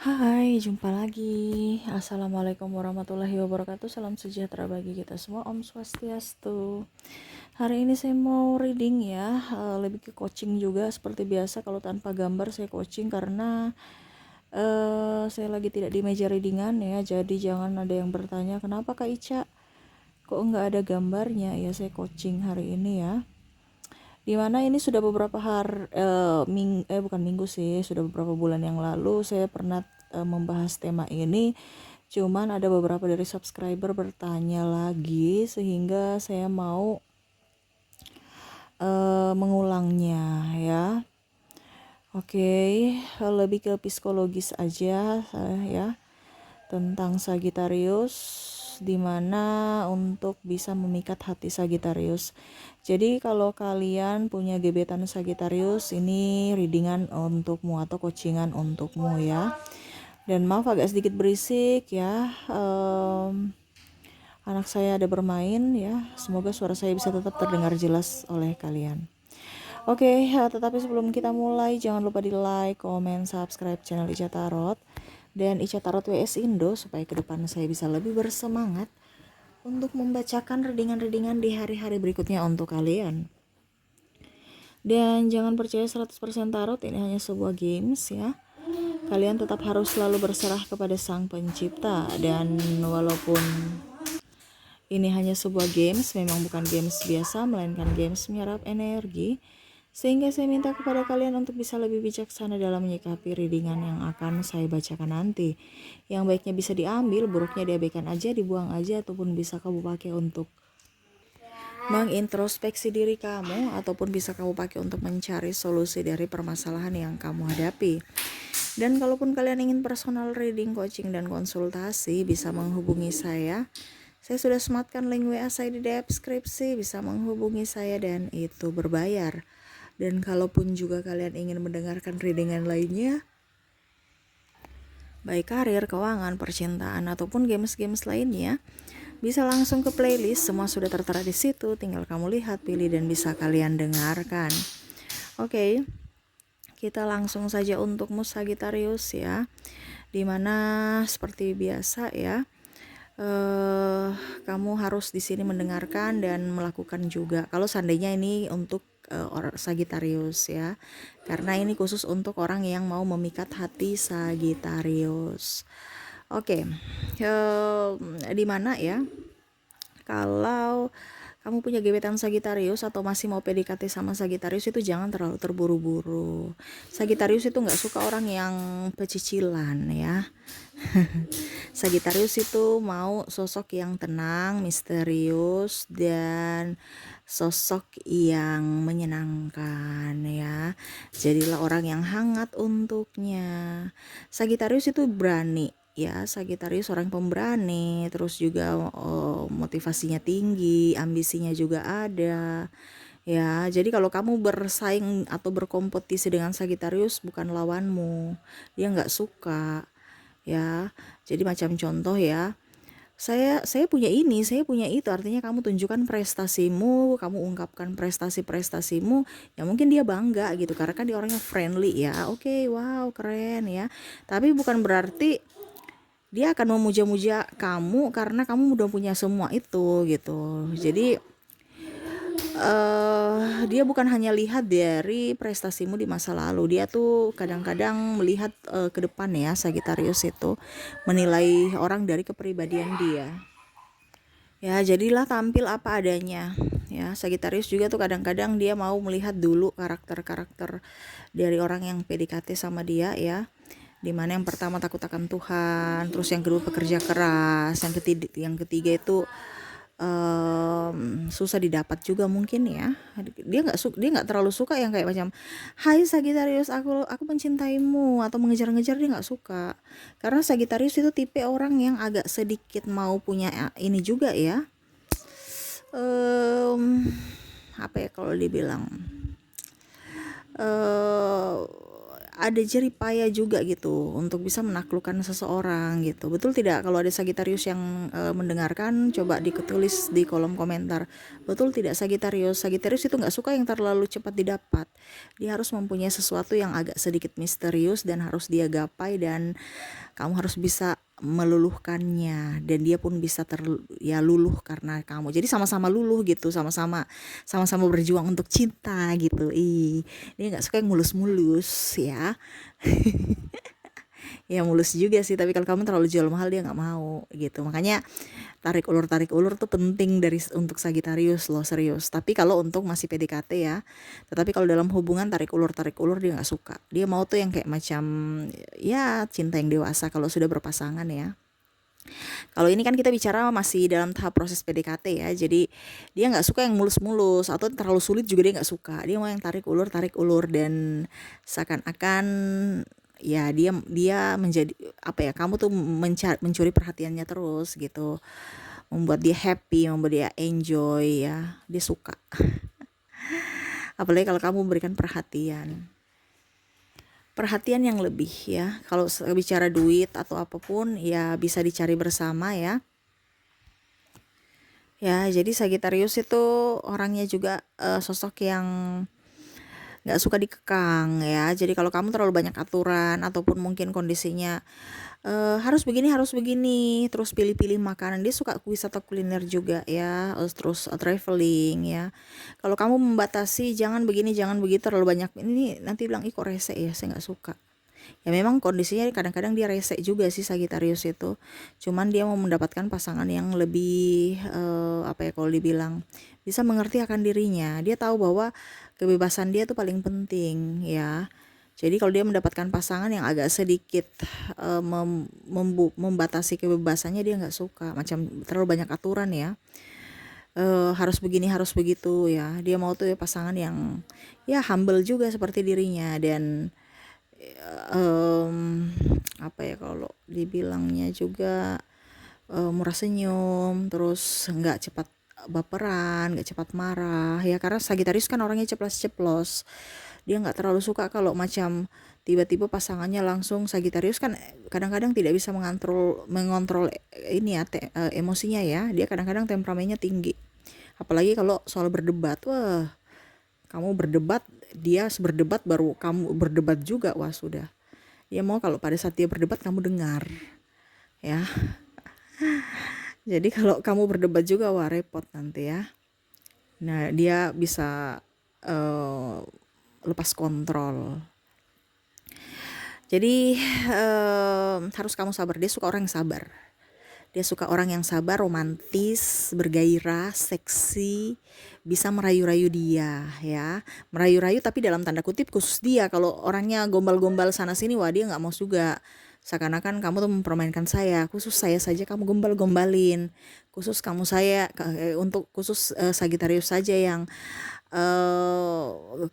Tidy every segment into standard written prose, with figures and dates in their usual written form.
Hai, jumpa lagi. Assalamualaikum warahmatullahi wabarakatuh. Salam sejahtera bagi kita semua. Om Swastiastu. Hari ini saya mau reading ya, lebih ke coaching juga seperti biasa. Kalau tanpa gambar saya coaching karena saya lagi tidak di meja readingan ya. Jadi jangan ada yang bertanya, kenapa Kak Ica kok nggak ada gambarnya? Ya saya coaching hari ini ya. Dimana ini sudah beberapa hari bukan minggu sih, sudah beberapa bulan yang lalu saya pernah membahas tema ini, cuman ada beberapa dari subscriber bertanya lagi sehingga saya mau mengulangnya ya. Oke, lebih ke psikologis aja ya, tentang Sagittarius, dimana untuk bisa memikat hati Sagittarius. Jadi kalau kalian punya gebetan Sagittarius, ini readingan untukmu atau coachingan untukmu ya. Dan maaf agak sedikit berisik ya, anak saya ada bermain ya. Semoga suara saya bisa tetap terdengar jelas oleh kalian. Oke, tetapi sebelum kita mulai, jangan lupa di like, komen, subscribe channel Ica Tarot dan Ica Tarot WS Indo supaya ke depan saya bisa lebih bersemangat untuk membacakan readingan-readingan di hari-hari berikutnya untuk kalian. Dan jangan percaya 100% tarot, ini hanya sebuah games ya. Kalian tetap harus selalu berserah kepada Sang Pencipta, dan walaupun ini hanya sebuah games, memang bukan games biasa melainkan games menyerap energi. Sehingga saya minta kepada kalian untuk bisa lebih bijaksana dalam menyikapi readingan yang akan saya bacakan nanti. Yang baiknya bisa diambil, buruknya diabaikan aja, dibuang aja, ataupun bisa kamu pakai untuk mengintrospeksi diri kamu, ataupun bisa kamu pakai untuk mencari solusi dari permasalahan yang kamu hadapi. Dan kalaupun kalian ingin personal reading, coaching, dan konsultasi, bisa menghubungi saya. Saya sudah sematkan link WA saya di deskripsi, bisa menghubungi saya dan itu berbayar. Dan kalaupun juga kalian ingin mendengarkan readingan lainnya, baik karir, keuangan, percintaan, ataupun games-games lainnya, bisa langsung ke playlist, semua sudah tertera di situ, tinggal kamu lihat, pilih, dan bisa kalian dengarkan. Oke, kita langsung saja untukmu Sagittarius ya, dimana seperti biasa ya, kamu harus di sini mendengarkan dan melakukan juga. Kalau seandainya ini untuk orang Sagittarius ya, karena ini khusus untuk orang yang mau memikat hati Sagittarius. Oke, di mana ya? Kalau kamu punya gebetan Sagittarius atau masih mau PDKT sama Sagittarius, itu jangan terlalu terburu-buru. Sagittarius itu nggak suka orang yang pecicilan ya. Sagittarius itu mau sosok yang tenang, misterius, dan sosok yang menyenangkan ya. Jadilah orang yang hangat untuknya. Sagittarius itu berani ya, Sagittarius orang pemberani, terus juga motivasinya tinggi, ambisinya juga ada. Ya, jadi kalau kamu bersaing atau berkompetisi dengan Sagittarius, bukan lawanmu. Dia nggak suka. Ya, jadi macam contoh ya, saya punya ini, saya punya itu, artinya kamu tunjukkan prestasimu, kamu ungkapkan prestasi-prestasimu, ya mungkin dia bangga gitu, karena kan dia orangnya friendly ya. Oke, wow, keren ya. Tapi bukan berarti dia akan memuja-muja kamu karena kamu udah punya semua itu gitu. Jadi dia bukan hanya lihat dari prestasimu di masa lalu, dia tuh kadang-kadang melihat ke depan ya. Sagittarius itu menilai orang dari kepribadian dia. Ya, jadilah tampil apa adanya. Ya, Sagittarius juga tuh kadang-kadang dia mau melihat dulu karakter-karakter dari orang yang PDKT sama dia ya. Dimana yang pertama takut akan Tuhan, terus yang kedua pekerja keras, yang ketiga itu susah didapat juga mungkin ya. Dia nggak terlalu suka yang kayak macam, hai Sagittarius, aku mencintaimu, atau mengejar-ngejar. Dia nggak suka, karena Sagittarius itu tipe orang yang agak sedikit mau punya ini juga ya, apa ya kalau dibilang, ada jerih payah juga gitu untuk bisa menaklukkan seseorang gitu. Betul tidak? Kalau ada Sagitarius yang mendengarkan, coba ditulis di kolom komentar. Betul tidak Sagitarius? Sagitarius itu nggak suka yang terlalu cepat didapat. Dia harus mempunyai sesuatu yang agak sedikit misterius dan harus dia gapai, dan kamu harus bisa meluluhkannya, dan dia pun bisa ya luluh karena kamu. Jadi sama-sama luluh gitu, sama-sama berjuang untuk cinta gitu. Dia nggak suka yang mulus-mulus ya. Ya mulus juga sih, tapi kalau kamu terlalu jual mahal dia nggak mau gitu. Makanya tarik ulur tuh penting untuk Sagitarius loh, serius. Tapi kalau untuk masih PDKT ya. Tetapi kalau dalam hubungan tarik ulur dia nggak suka. Dia mau tuh yang kayak macam ya cinta yang dewasa kalau sudah berpasangan ya. Kalau ini kan kita bicara masih dalam tahap proses PDKT ya, jadi dia nggak suka yang mulus-mulus atau terlalu sulit juga dia nggak suka. Dia mau yang tarik ulur, dan seakan-akan ya dia menjadi apa ya, kamu tuh mencuri perhatiannya terus gitu, membuat dia happy, membuat dia enjoy ya, dia suka. Apalagi kalau kamu berikan perhatian yang lebih ya. Kalau bicara duit atau apapun ya bisa dicari bersama ya. Ya, jadi Sagitarius itu orangnya juga sosok yang nggak suka dikekang ya. Jadi kalau kamu terlalu banyak aturan ataupun mungkin kondisinya harus begini, terus pilih-pilih makanan. Dia suka wisata kuliner juga ya, terus traveling ya. Kalau kamu membatasi jangan begini, jangan begitu, terlalu banyak ini, nanti bilang ih kok rese ya, saya nggak suka. Ya memang kondisinya kadang-kadang dia rese juga sih Sagitarius itu. Cuman dia mau mendapatkan pasangan yang lebih apa ya, kalau dibilang bisa mengerti akan dirinya. Dia tahu bahwa kebebasan dia tuh paling penting ya. Jadi kalau dia mendapatkan pasangan yang agak sedikit membatasi kebebasannya, dia nggak suka. Macam terlalu banyak aturan ya. Harus begini, harus begitu ya. Dia mau tuh ya pasangan yang ya humble juga seperti dirinya, dan apa ya kalau dibilangnya juga murah senyum, terus nggak cepat baperan, nggak cepat marah ya, karena Sagitarius kan orangnya ceplos-ceplos. Dia nggak terlalu suka kalau macam tiba-tiba pasangannya langsung. Sagitarius kan kadang-kadang tidak bisa mengontrol ini ya, emosinya ya. Dia kadang-kadang temperamennya tinggi, apalagi kalau soal berdebat. Wah, kamu berdebat, dia berdebat baru kamu berdebat juga, wah sudah. Dia mau kalau pada saat dia berdebat kamu dengar ya. Jadi kalau kamu berdebat juga, wah repot nanti ya. Nah, dia bisa lepas kontrol. Jadi harus kamu sabar. Dia suka orang yang sabar. Dia suka orang yang sabar, romantis, bergairah, seksi, bisa merayu-rayu dia ya. Merayu-rayu tapi dalam tanda kutip khusus dia. Kalau orangnya gombal-gombal sana sini, wah dia nggak mau juga. Seakan-akan kamu tuh mempermainkan saya, khusus saya saja kamu gombal-gombalin. Khusus kamu saya untuk khusus Sagitarius saja yang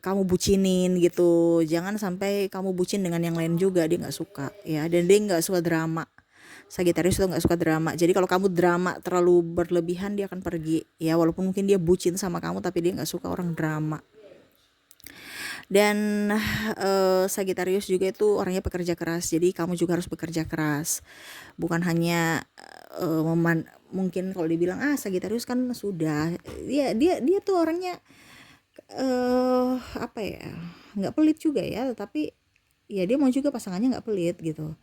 kamu bucinin gitu. Jangan sampai kamu bucin dengan yang lain juga, dia nggak suka ya. Dan dia nggak suka drama. Sagitarius itu nggak suka drama. Jadi kalau kamu drama terlalu berlebihan, dia akan pergi ya. Walaupun mungkin dia bucin sama kamu, tapi dia nggak suka orang drama. Dan Sagitarius juga itu orangnya pekerja keras. Jadi kamu juga harus bekerja keras. Bukan hanya mungkin kalau dibilang Sagitarius kan sudah. Dia tuh orangnya apa ya? Nggak pelit juga ya, tapi ya dia mau juga pasangannya nggak pelit gitu.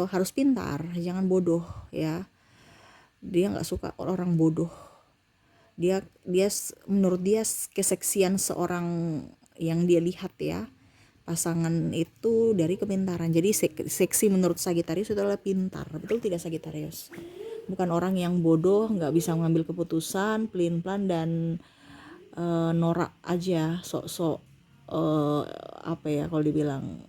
Harus pintar, jangan bodoh ya. Dia nggak suka orang bodoh. Dia menurut dia keseksian seorang yang dia lihat ya, pasangan itu dari kepintaran. Jadi seksi menurut Sagitarius itu adalah pintar. Betul tidak Sagitarius? Bukan orang yang bodoh, nggak bisa mengambil keputusan, pelin-pelan dan norak aja, sok-sok apa ya kalau dibilang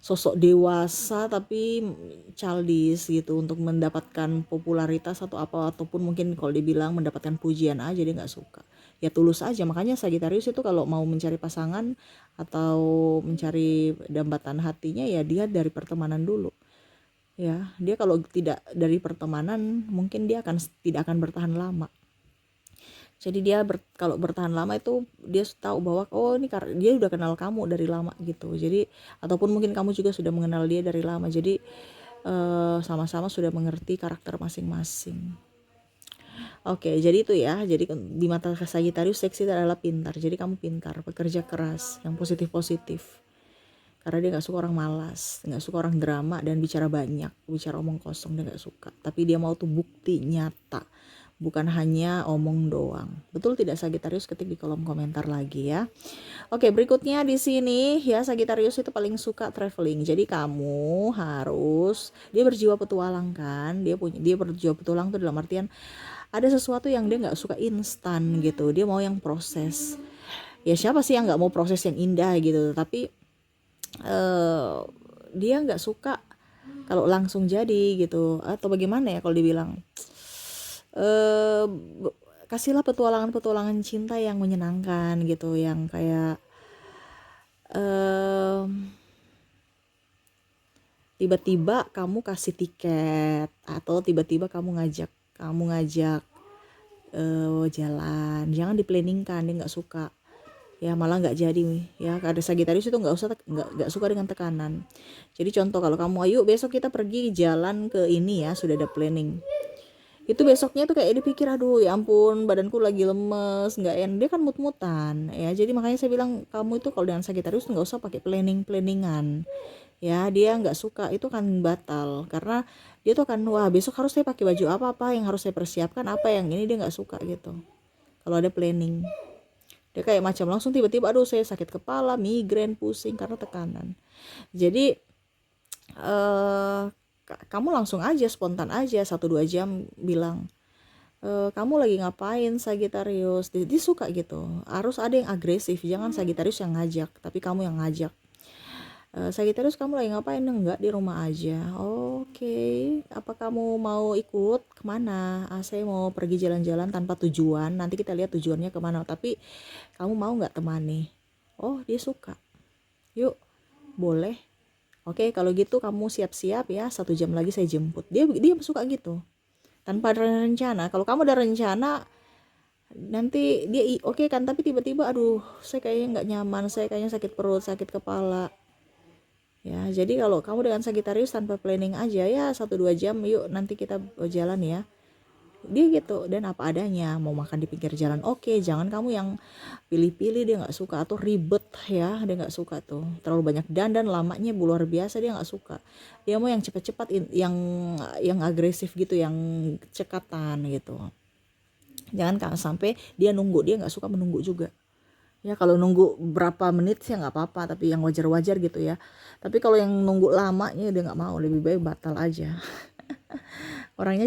sosok dewasa tapi childish gitu untuk mendapatkan popularitas atau apa, ataupun mungkin kalau dibilang mendapatkan pujian aja, dia nggak suka. Ya tulus aja. Makanya Sagitarius itu kalau mau mencari pasangan atau mencari dambatan hatinya, ya dia dari pertemanan dulu ya. Dia kalau tidak dari pertemanan mungkin dia tidak akan bertahan lama. Jadi dia kalau bertahan lama itu dia tahu bahwa oh ini karena dia udah kenal kamu dari lama gitu. Jadi ataupun mungkin kamu juga sudah mengenal dia dari lama. Jadi sama-sama sudah mengerti karakter masing-masing. Oke, jadi itu ya. Jadi di mata Sagittarius seks itu adalah pintar. Jadi kamu pintar, pekerja keras, yang positif-positif. Karena dia nggak suka orang malas, nggak suka orang drama dan bicara banyak, bicara omong kosong dia nggak suka. Tapi dia mau tuh bukti nyata, bukan hanya omong doang. Betul tidak Sagittarius? Ketik di kolom komentar lagi ya. Oke, berikutnya di sini ya, Sagittarius itu paling suka traveling. Jadi kamu harus, dia berjiwa petualang kan, dia berjiwa petualang tuh dalam artian ada sesuatu yang dia nggak suka instan gitu. Dia mau yang proses. Ya siapa sih yang nggak mau proses yang indah gitu? Tapi dia nggak suka kalau langsung jadi gitu, atau bagaimana ya kalau dibilang kasihlah petualangan-petualangan cinta yang menyenangkan gitu, yang kayak tiba-tiba kamu kasih tiket atau tiba-tiba kamu ngajak jalan. Jangan diplanningkan, dia nggak suka ya, malah nggak jadi ya. Ada Sagittarius itu nggak suka dengan tekanan. Jadi contoh, kalau kamu ayo besok kita pergi jalan ke ini ya, sudah ada planning, itu besoknya tuh kayak dipikir aduh ya ampun badanku lagi lemes, nggak enak, dia kan mut-mutan ya. Jadi makanya saya bilang kamu itu kalau dengan Sagittarius nggak usah pakai planningan ya, dia nggak suka, itu kan batal karena dia tuh kan wah besok harus saya pakai baju apa yang harus saya persiapkan, apa yang ini, dia nggak suka gitu kalau ada planning. Dia kayak macam langsung tiba-tiba aduh saya sakit kepala, migrain, pusing karena tekanan. Jadi kamu langsung aja, spontan aja 1-2 jam bilang kamu lagi ngapain Sagittarius. Dia suka gitu, harus ada yang agresif, jangan Sagittarius yang ngajak tapi kamu yang ngajak. Sagittarius kamu lagi ngapain? Enggak, di rumah aja. Oke, apa kamu mau ikut kemana? Saya mau pergi jalan-jalan tanpa tujuan, nanti kita lihat tujuannya kemana, tapi kamu mau nggak temani? Oh dia suka, yuk boleh. Oke kalau gitu kamu siap-siap ya, 1 jam lagi saya jemput. Dia suka gitu tanpa ada rencana. Kalau kamu ada rencana nanti dia oke kan, tapi tiba-tiba aduh saya kayaknya nggak nyaman, saya kayaknya sakit perut, sakit kepala ya. Jadi kalau kamu dengan Sagittarius tanpa planning aja ya, 1-2 jam yuk nanti kita jalan ya, dia gitu. Dan apa adanya, mau makan di pinggir jalan oke, jangan kamu yang pilih-pilih, dia nggak suka, atau ribet ya, dia nggak suka tuh terlalu banyak dandan lamanya luar biasa, dia nggak suka. Dia mau yang cepat-cepat, yang agresif gitu, yang cekatan gitu. Jangan sampai dia nunggu, dia nggak suka menunggu juga ya. Kalau nunggu berapa menit sih nggak apa-apa, tapi yang wajar-wajar gitu ya. Tapi kalau yang nunggu lamanya dia nggak mau, lebih baik batal aja. Orangnya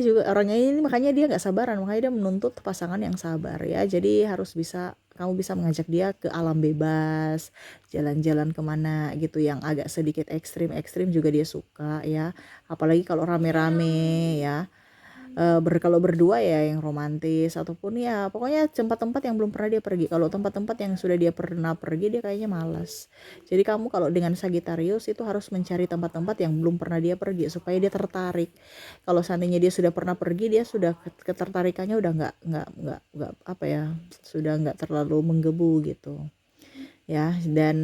ini makanya dia nggak sabaran, makanya dia menuntut pasangan yang sabar ya. Jadi kamu bisa mengajak dia ke alam bebas, jalan-jalan kemana gitu yang agak sedikit ekstrim juga dia suka ya. Apalagi kalau rame-rame ya. Kalau berdua ya yang romantis, ataupun ya pokoknya tempat-tempat yang belum pernah dia pergi. Kalau tempat-tempat yang sudah dia pernah pergi dia kayaknya malas. Jadi kamu kalau dengan Sagittarius itu harus mencari tempat-tempat yang belum pernah dia pergi supaya dia tertarik. Kalau seandainya dia sudah pernah pergi, dia sudah ketertarikannya udah nggak apa ya, sudah nggak terlalu menggebu gitu ya. Dan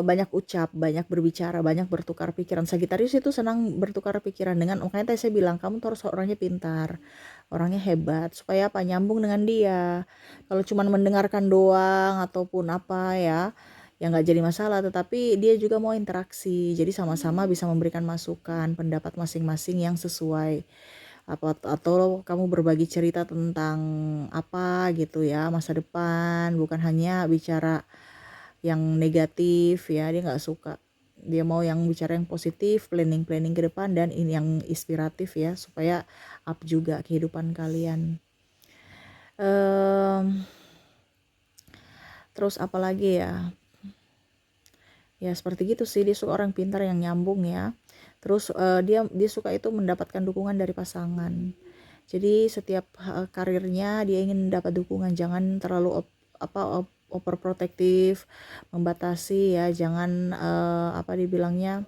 banyak ucap, banyak berbicara, banyak bertukar pikiran. Sagittarius itu senang bertukar pikiran dengan, makanya tadi saya bilang kamu tuh harus orangnya pintar, orangnya hebat, supaya apa, nyambung dengan dia. Kalau cuma mendengarkan doang ataupun apa ya nggak jadi masalah, tetapi dia juga mau interaksi, jadi sama-sama bisa memberikan masukan, pendapat masing-masing yang sesuai. Atau kamu berbagi cerita tentang apa gitu ya, masa depan, bukan hanya bicara yang negatif ya, dia nggak suka. Dia mau yang bicara yang positif, planning ke depan, dan ini yang inspiratif ya, supaya up juga kehidupan kalian. Terus apalagi ya, seperti gitu sih. Dia suka orang pintar yang nyambung ya. Terus dia suka itu mendapatkan dukungan dari pasangan. Jadi setiap karirnya dia ingin dapat dukungan, jangan terlalu overprotective, membatasi ya, jangan apa dibilangnya,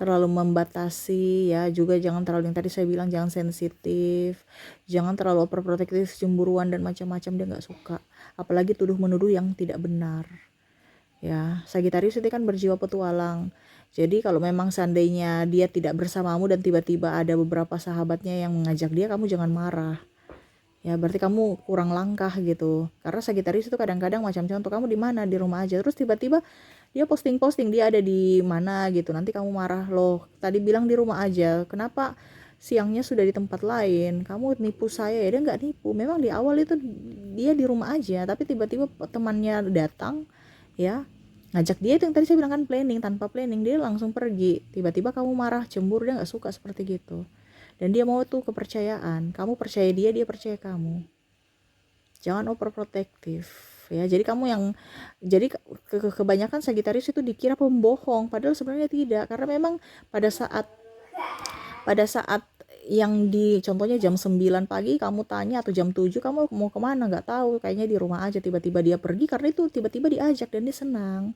terlalu membatasi ya, juga jangan terlalu, yang tadi saya bilang jangan sensitif, jangan terlalu overprotective, cemburuan dan macam-macam, dia nggak suka. Apalagi tuduh menuduh yang tidak benar. Ya, Sagittarius itu kan berjiwa petualang. Jadi kalau memang seandainya dia tidak bersamamu dan tiba-tiba ada beberapa sahabatnya yang mengajak dia, kamu jangan marah. Ya, berarti kamu kurang langkah gitu. Karena Sagittarius itu kadang-kadang macam contoh, kamu di mana? Di rumah aja. Terus tiba-tiba dia posting-posting dia ada di mana gitu. Nanti kamu marah, loh, tadi bilang di rumah aja. Kenapa siangnya sudah di tempat lain? Kamu nipu saya ya? Dia nggak nipu. Memang di awal itu dia di rumah aja, tapi tiba-tiba temannya datang ya, ngajak dia, itu yang tadi saya bilang kan, planning, tanpa planning dia langsung pergi, tiba-tiba kamu marah, cemburu, dia nggak suka seperti gitu. Dan dia mau tuh kepercayaan, kamu percaya dia, dia percaya kamu. Jangan overprotective ya. Jadi kamu yang, jadi kebanyakan Sagittarius itu dikira pembohong, padahal sebenarnya tidak. Karena memang pada saat yang di contohnya jam 9 pagi kamu tanya, atau jam 7 kamu mau kemana, nggak tahu, kayaknya di rumah aja, tiba-tiba dia pergi karena itu tiba-tiba diajak dan dia senang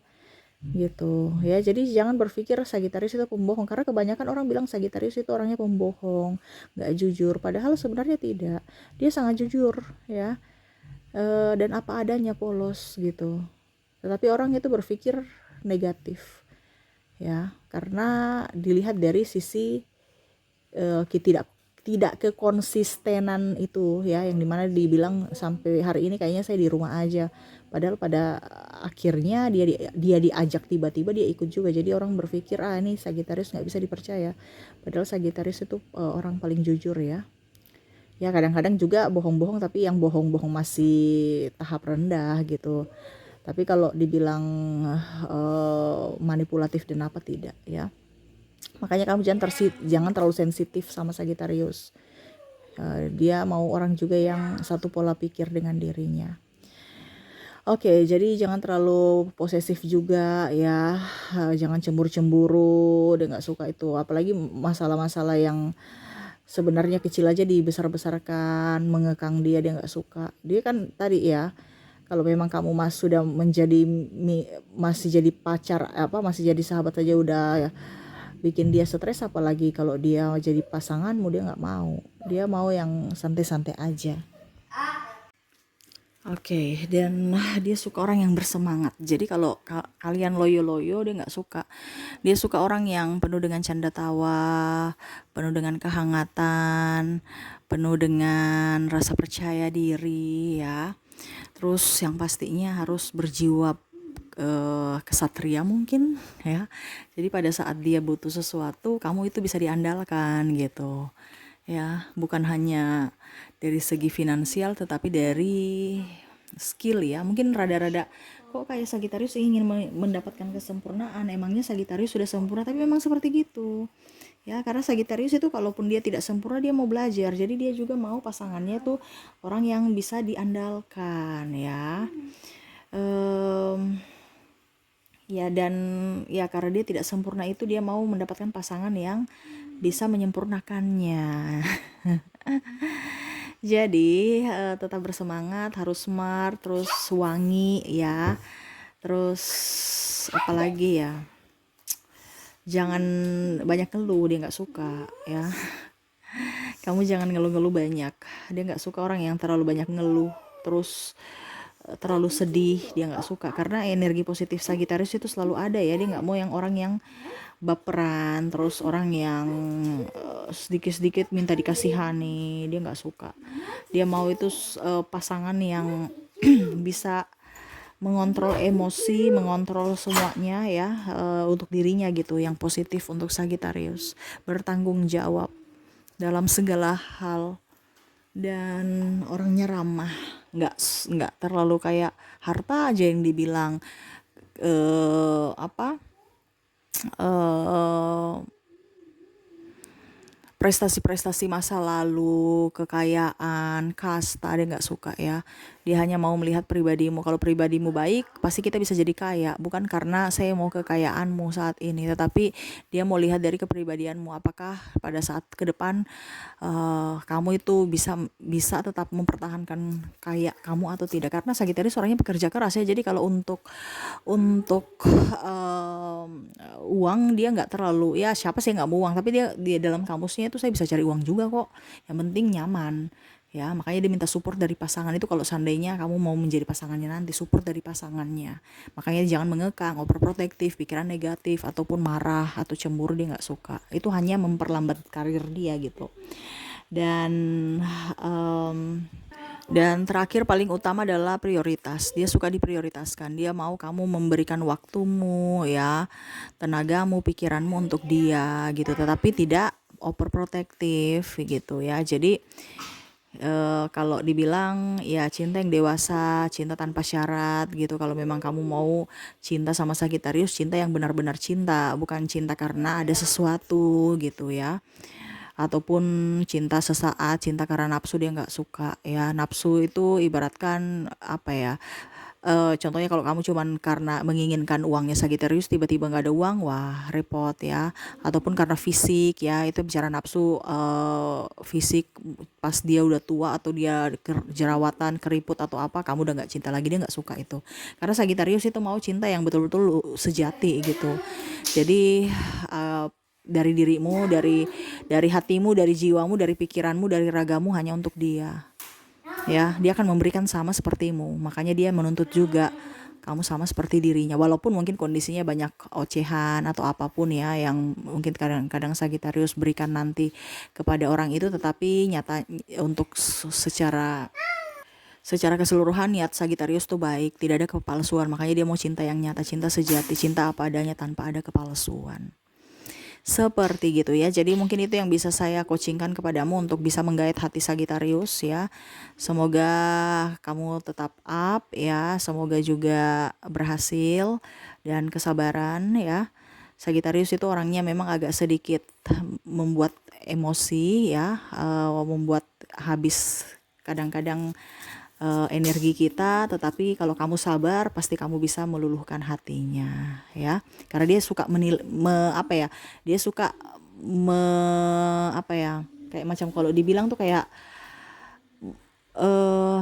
gitu ya. Jadi jangan berpikir Sagittarius itu pembohong, karena kebanyakan orang bilang Sagittarius itu orangnya pembohong, nggak jujur, padahal sebenarnya tidak, dia sangat jujur ya. Dan apa adanya, polos gitu. Tetapi orang itu berpikir negatif ya, karena dilihat dari sisi tidak kekonsistenan itu ya, yang dimana dibilang sampai hari ini kayaknya saya di rumah aja, padahal pada akhirnya dia diajak, tiba-tiba dia ikut juga. Jadi orang berpikir ini Sagittarius nggak bisa dipercaya, padahal Sagittarius itu orang paling jujur ya. Ya kadang-kadang juga bohong-bohong, tapi yang bohong-bohong masih tahap rendah gitu. Tapi kalau dibilang manipulatif dan apa, tidak ya. Makanya kamu jangan terlalu sensitif sama Sagittarius. Dia mau orang juga yang satu pola pikir dengan dirinya. Oke, jadi jangan terlalu posesif juga ya. Jangan cemburu-cemburu, dia nggak suka itu. Apalagi masalah-masalah yang sebenarnya kecil aja dibesar-besarkan, mengekang dia nggak suka. Dia kan tadi ya, kalau memang kamu sudah masih jadi pacar, masih jadi sahabat aja udah ya, bikin dia stres, apalagi kalau dia jadi pasanganmu, dia nggak mau. Dia mau yang santai-santai aja. Oke, dan dia suka orang yang bersemangat. Jadi kalau kalian loyo-loyo, dia nggak suka. Dia suka orang yang penuh dengan canda tawa, penuh dengan kehangatan, penuh dengan rasa percaya diri ya. Terus yang pastinya harus berjiwa kesatria mungkin ya. Jadi pada saat dia butuh sesuatu, kamu itu bisa diandalkan gitu ya, bukan hanya dari segi finansial tetapi dari skill ya. Mungkin rada-rada kok kayak Sagittarius ingin mendapatkan kesempurnaan, emangnya Sagittarius sudah sempurna, tapi memang seperti gitu ya. Karena Sagittarius itu kalaupun dia tidak sempurna, dia mau belajar, jadi dia juga mau pasangannya tuh orang yang bisa diandalkan ya. Ya, dan ya karena dia tidak sempurna itu, dia mau mendapatkan pasangan yang bisa menyempurnakannya. Jadi tetap bersemangat, harus smart, terus wangi ya. Terus apalagi ya, jangan banyak ngeluh, dia nggak suka ya. Kamu jangan ngeluh-ngeluh banyak, dia nggak suka orang yang terlalu banyak ngeluh, terus terlalu sedih, dia nggak suka. Karena energi positif Sagittarius itu selalu ada ya, dia nggak mau yang orang yang baperan, terus orang yang sedikit-sedikit minta dikasihani, dia nggak suka. Dia mau itu pasangan yang bisa mengontrol emosi, mengontrol semuanya ya, untuk dirinya gitu, yang positif untuk Sagittarius, bertanggung jawab dalam segala hal, dan orangnya ramah, nggak terlalu kayak harta aja yang dibilang prestasi-prestasi masa lalu, kekayaan, kasta, dia nggak suka ya. Dia hanya mau melihat pribadimu. Kalau pribadimu baik, pasti kita bisa jadi kaya. Bukan karena saya mau kekayaanmu saat ini, tetapi dia mau lihat dari kepribadianmu. Apakah pada saat ke depan kamu itu bisa bisa tetap mempertahankan kaya kamu atau tidak? Karena Sagittarius orangnya pekerja keras ya. Jadi kalau untuk uang dia nggak terlalu, ya siapa sih nggak mau uang, tapi dia dalam kamusnya itu saya bisa cari uang juga kok, yang penting nyaman ya. Makanya dia minta support dari pasangan itu. Kalau seandainya kamu mau menjadi pasangannya nanti, support dari pasangannya. Makanya jangan mengekang, overprotective, pikiran negatif ataupun marah atau cemburu, dia nggak suka. Itu hanya memperlambat karir dia gitu. Dan em, dan terakhir paling utama adalah prioritas. Dia suka diprioritaskan. Dia mau kamu memberikan waktumu ya, tenagamu, pikiranmu untuk dia gitu. Tetapi tidak overprotective gitu ya. Jadi kalau dibilang ya cinta yang dewasa, cinta tanpa syarat gitu. Kalau memang kamu mau cinta sama Sagittarius, cinta yang benar-benar cinta, bukan cinta karena ada sesuatu gitu ya, ataupun cinta sesaat, cinta karena nafsu dia nggak suka ya. Nafsu itu ibaratkan apa ya, contohnya kalau kamu cuman karena menginginkan uangnya Sagittarius, tiba-tiba nggak ada uang, wah repot ya. Ataupun karena fisik ya, itu bicara nafsu fisik pas dia udah tua atau dia jerawatan, keriput atau apa, kamu udah nggak cinta lagi, dia nggak suka itu. Karena Sagittarius itu mau cinta yang betul-betul sejati gitu. Jadi dari dirimu, dari hatimu, dari jiwamu, dari pikiranmu, dari ragamu hanya untuk dia. Ya, dia akan memberikan sama sepertimu. Makanya dia menuntut juga kamu sama seperti dirinya. Walaupun mungkin kondisinya banyak ocehan atau apapun ya yang mungkin kadang-kadang Sagittarius berikan nanti kepada orang itu, tetapi nyata untuk secara keseluruhan niat Sagittarius tuh baik, tidak ada kepalsuan. Makanya dia mau cinta yang nyata, cinta sejati, cinta apa adanya tanpa ada kepalsuan. Seperti gitu ya. Jadi mungkin itu yang bisa saya coachingkan kepadamu untuk bisa menggait hati Sagittarius ya. Semoga kamu tetap up ya. Semoga juga berhasil dan kesabaran ya. Sagittarius itu orangnya memang agak sedikit membuat emosi ya, membuat habis kadang-kadang energi kita, tetapi kalau kamu sabar pasti kamu bisa meluluhkan hatinya ya. Karena dia suka apa ya, dia suka apa ya, kayak macam kalau dibilang tuh kayak eh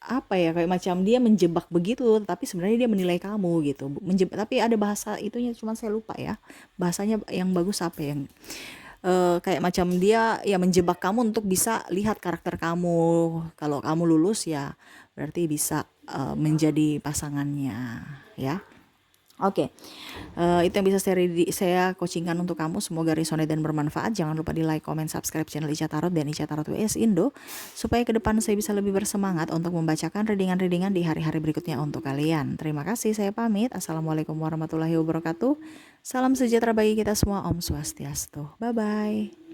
apa ya, kayak macam dia menjebak begitu, tapi sebenarnya dia menilai kamu gitu. Menjebak, tapi ada bahasa itunya, cuman saya lupa ya bahasanya yang bagus apa yang kayak macam dia ya menjebak kamu untuk bisa lihat karakter kamu. Kalau kamu lulus ya berarti bisa menjadi pasangannya ya. Oke, itu yang bisa saya coachingkan untuk kamu. Semoga resonate dan bermanfaat. Jangan lupa di like, comment, subscribe channel Ica Tarot dan Ica Tarot WS Indo, supaya ke depan saya bisa lebih bersemangat untuk membacakan readingan-readingan di hari-hari berikutnya untuk kalian. Terima kasih, saya pamit. Assalamualaikum warahmatullahi wabarakatuh. Salam sejahtera bagi kita semua. Om Swastiastu. Bye-bye.